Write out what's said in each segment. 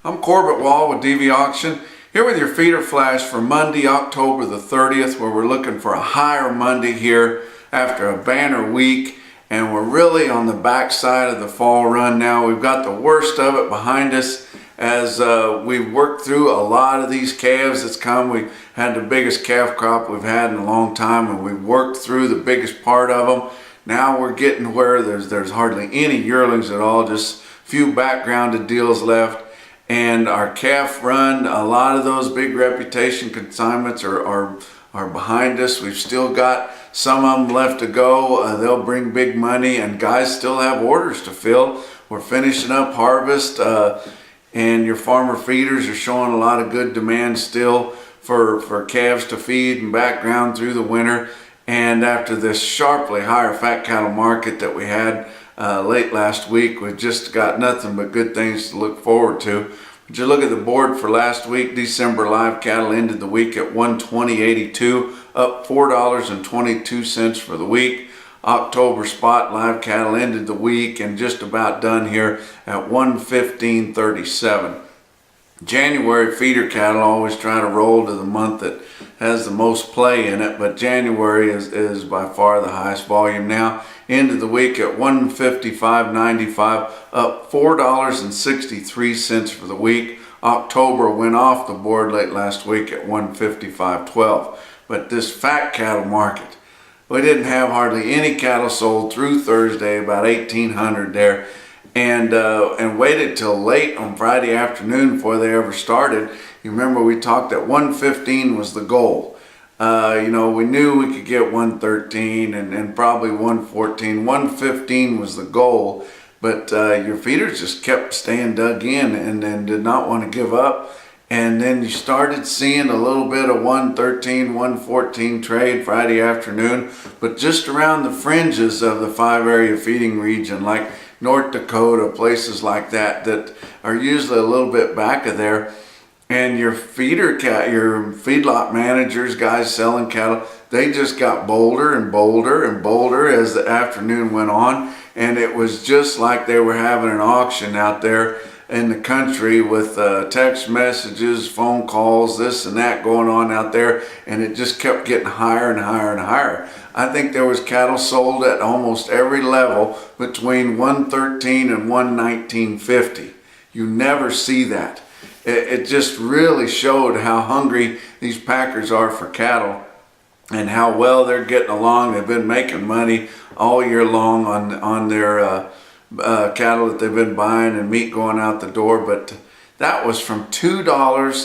I'm Corbett Wall with DV Auction, here with your feeder flash for Monday, October the 30th, where we're looking for a higher Monday here after a banner week, and we're really on the backside of the fall run now. We've got the worst of it behind us as we've worked through a lot of these calves that's come. We've had the biggest calf crop we've had in a long time, and we've worked through the biggest part of them. Now we're getting where there's hardly any yearlings at all, just a few backgrounded deals left. And our calf run, a lot of those big reputation consignments are behind us. We've still got some of them left to go. They'll bring big money, and guys still have orders to fill. We're finishing up harvest, and your farmer feeders are showing a lot of good demand still for calves to feed and background through the winter. And after this sharply higher fat cattle market that we had late last week, we've just got nothing but good things to look forward to. But you look at the board for last week, December live cattle ended the week at 120.82, up $4.22 for the week. October spot live cattle ended the week and just about done here at 115.37. January feeder cattle always try to roll to the month that has the most play in it, but January is by far the highest volume now. Ended the week at 155.95, up $4.63 for the week. October went off the board late last week at 155.12. But this fat cattle market, we didn't have hardly any cattle sold through Thursday, about 1,800 there, and waited till late on Friday afternoon before they ever started. You remember we talked that 115 was the goal. We knew we could get 113 and probably 114. 115 was the goal, but your feeders just kept staying dug in and did not want to give up. And then you started seeing a little bit of 113, 114 trade Friday afternoon, but just around the fringes of the 5-area feeding region, like North Dakota, places like that are usually a little bit back of there. And your feedlot managers, guys selling cattle, they just got bolder and bolder and bolder as the afternoon went on. And it was just like they were having an auction out there in the country with text messages, phone calls, this and that going on out there. And it just kept getting higher and higher and higher. I think there was cattle sold at almost every level between 113 and 119.50. You never see that. It just really showed how hungry these packers are for cattle and how well they're getting along. They've been making money all year long on their cattle that they've been buying and meat going out the door. But that was from $2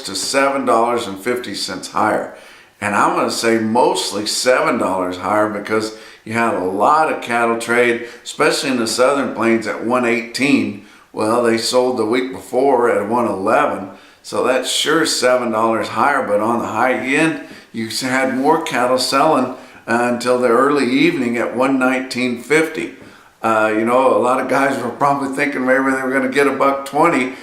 to $7.50 higher. And I'm going to say mostly $7 higher because you had a lot of cattle trade, especially in the Southern Plains at 118. Well, they sold the week before at 111, so that's sure $7 higher, but on the high end, you had more cattle selling until the early evening at 119.50. A lot of guys were probably thinking maybe they were going to get $1.20.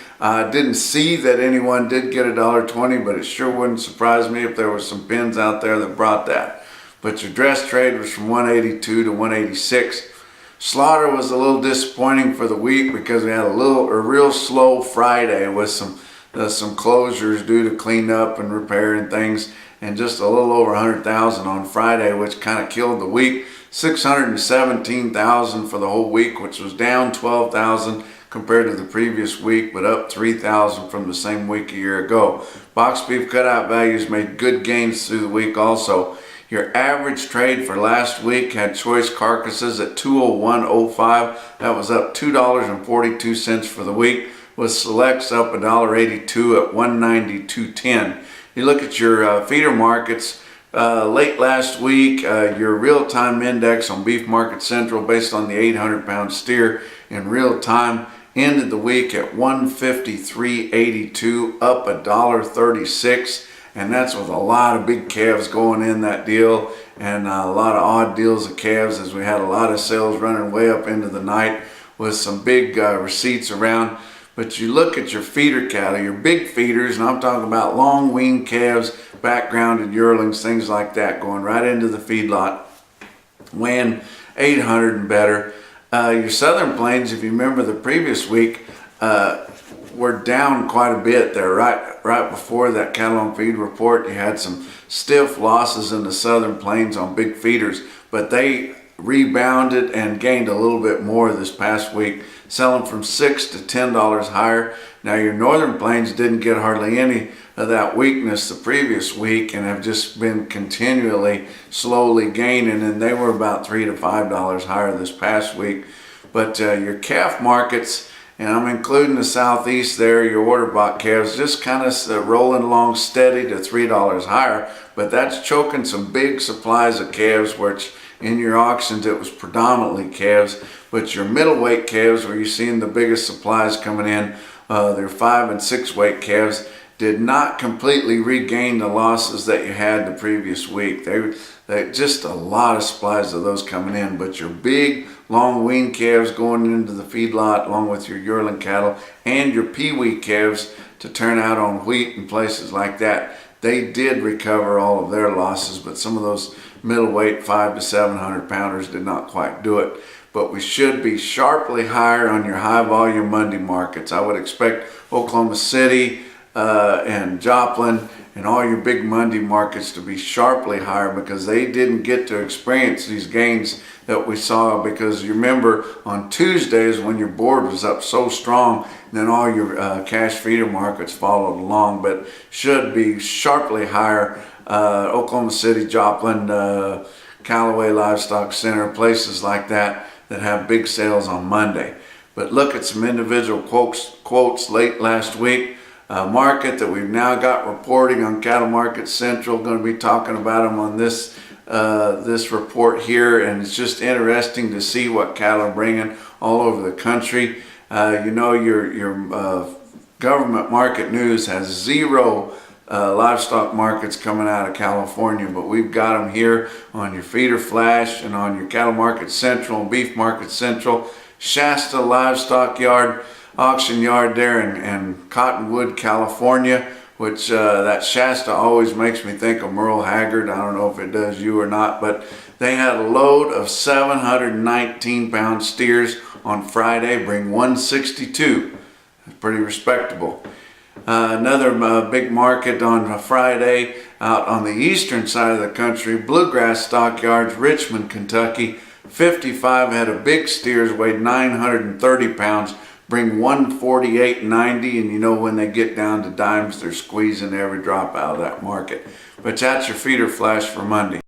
Didn't see that anyone did get $1.20, but it sure wouldn't surprise me if there was some pins out there that brought that. But your dress trade was from 182 to 186. Slaughter was a little disappointing for the week because we had a real slow Friday with some closures due to cleanup and repair and things, and just a little over 100,000 on Friday, which kind of killed the week. 617,000 for the whole week, which was down 12,000 compared to the previous week, but up 3,000 from the same week a year ago. Box beef cutout values made good gains through the week also. Your average trade for last week had choice carcasses at 201.05. That was up $2.42 for the week, with selects up $1.82 at 192.10. You look at your feeder markets late last week, your real-time index on Beef Market Central based on the 800-pound steer in real time ended the week at 153.82, up $1.36. And that's with a lot of big calves going in that deal and a lot of odd deals of calves, as we had a lot of sales running way up into the night with some big receipts around. But you look at your feeder cattle, your big feeders, and I'm talking about long weaned calves, backgrounded yearlings, things like that, going right into the feedlot, weighing 800 and better. Your Southern Plains, if you remember the previous week, were down quite a bit there. Right before that cattle on feed report, you had some stiff losses in the Southern Plains on big feeders, but they rebounded and gained a little bit more this past week, selling from $6 to $10 higher. Now your Northern Plains didn't get hardly any of that weakness the previous week and have just been continually slowly gaining, and they were about $3 to $5 higher this past week. But your calf markets, and I'm including the Southeast there, your order block calves, just kind of rolling along steady to $3 higher, but that's choking some big supplies of calves, which in your auctions it was predominantly calves. But your middleweight calves, where you're seeing the biggest supplies coming in, their 5 and 6 weight calves, did not completely regain the losses that you had the previous week. They just a lot of supplies of those coming in, but your big long wean calves going into the feedlot along with your yearling cattle and your peewee calves to turn out on wheat and places like that, they did recover all of their losses, but some of those middleweight 5 to 700 pounders did not quite do it. But we should be sharply higher on your high volume Monday markets. I would expect Oklahoma City and Joplin and all your big Monday markets to be sharply higher, because they didn't get to experience these gains that we saw, because you remember on Tuesdays when your board was up so strong, then all your cash feeder markets followed along, but should be sharply higher. Oklahoma City, Joplin, Callaway Livestock Center, places like that have big sales on Monday. But look at some individual quotes late last week. Market that we've now got reporting on Cattle Market Central. Going to be talking about them on this report here, and it's just interesting to see what cattle are bringing all over the country. You know, your government market news has zero livestock markets coming out of California, but we've got them here on your Feeder Flash and on your Cattle Market Central and Beef Market Central. Shasta Livestock Yard, auction yard there in Cottonwood, California, which that Shasta always makes me think of Merle Haggard. I don't know if it does you or not, but they had a load of 719 pound steers on Friday, bring 162. That's pretty respectable. Another big market on a Friday out on the eastern side of the country, Bluegrass Stockyards, Richmond, Kentucky. 55 head of big steers, weighed 930 pounds, bring 148.90, and you know when they get down to dimes, they're squeezing every drop out of that market. But that's your Feeder Flash for Monday.